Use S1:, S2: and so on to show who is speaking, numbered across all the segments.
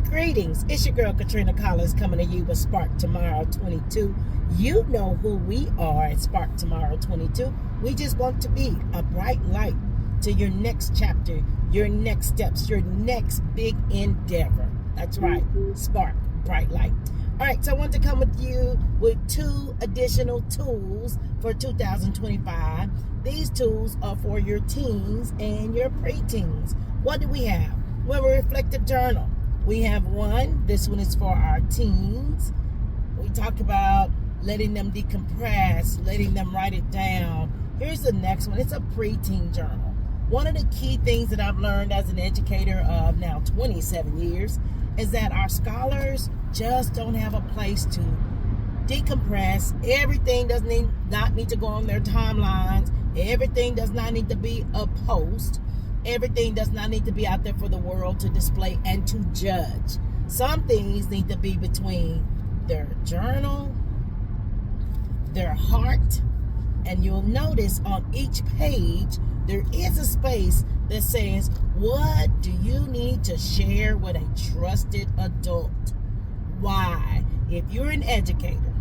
S1: Greetings, it's your girl Katrina Collins coming to you with Sprk Tmrw22. You know who we are at Sprk Tmrw22. We just want to be a bright light to your next chapter, your next steps, your next big endeavor. That's right, Spark, bright light. All right, so I want to come with you with 2 additional tools for 2025. These tools are for your teens and your preteens. What do we have? Well, a reflective journal. We have one. This one is for our teens. We talk about letting them decompress, letting them write it down. Here's the next one. It's a preteen journal. One of the key things that I've learned as an educator of now 27 years is that our scholars just don't have a place to decompress. Everything does not need to go on their timelines. Everything does not need to be a post. Everything does not need to be out there for the world to display and to judge. Some things need to be between their journal, their heart, and you'll notice on each page there is a space that says, what do you need to share with a trusted adult? Why? If you're an educator,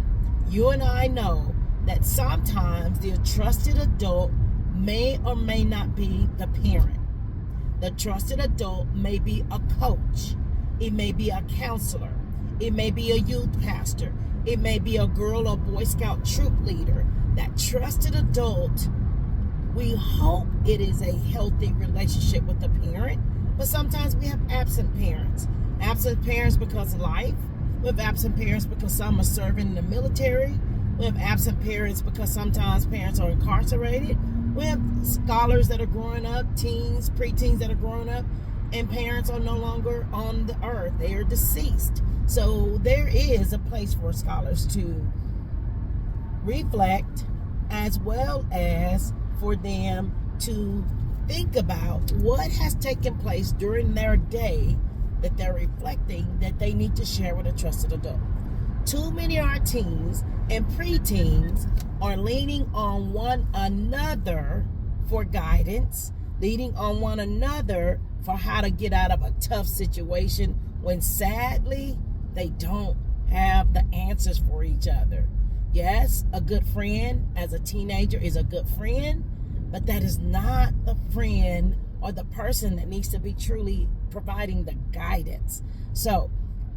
S1: you and I know that sometimes the trusted adult may or may not be the parent. The trusted adult may be a coach. It may be a counselor. It may be a youth pastor. It may be a Girl or Boy Scout troop leader. That trusted adult, we hope it is a healthy relationship with the parent, but sometimes we have absent parents. Absent parents because of life. We have absent parents because some are serving in the military. We have absent parents because sometimes parents are incarcerated. We have scholars that are growing up, teens, preteens that are growing up, and parents are no longer on the earth. They are deceased. So there is a place for scholars to reflect, as well as for them to think about what has taken place during their day that they're reflecting that they need to share with a trusted adult. Too many of our teens and preteens are leaning on one another for guidance, leaning on one another for how to get out of a tough situation when sadly they don't have the answers for each other. Yes, a good friend as a teenager is a good friend, but that is not the friend or the person that needs to be truly providing the guidance. So,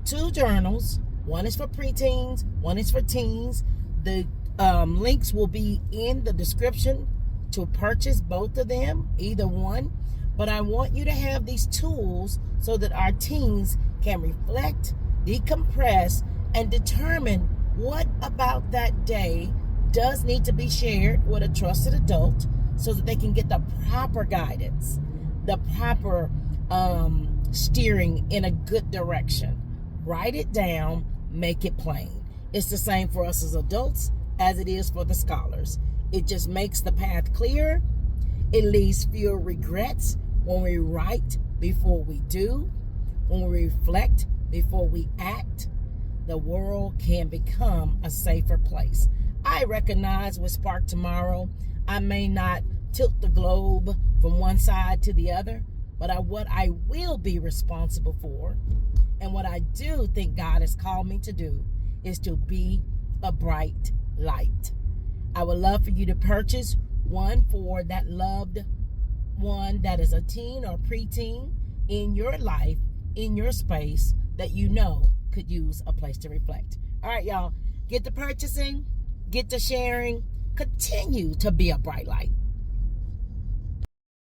S1: 2 journals. One is for preteens, one is for teens. The links will be in the description to purchase both of them, either one. But I want you to have these tools so that our teens can reflect, decompress, and determine what about that day does need to be shared with a trusted adult so that they can get the proper guidance, the proper steering in a good direction. Write it down. Make it plain. It's the same for us as adults as it is for the scholars. It just makes the path clear. It leaves fewer regrets when we write before we do, when we reflect before we act. The world can become a safer place. I recognize with Sprk Tmrw, I may not tilt the globe from one side to the other, but what I will be responsible for, and what I do think God has called me to do, is to be a bright light. I would love for you to purchase one for that loved one that is a teen or preteen in your life, in your space, that you know could use a place to reflect. All right, y'all, get to purchasing, get to sharing, continue to be a bright light.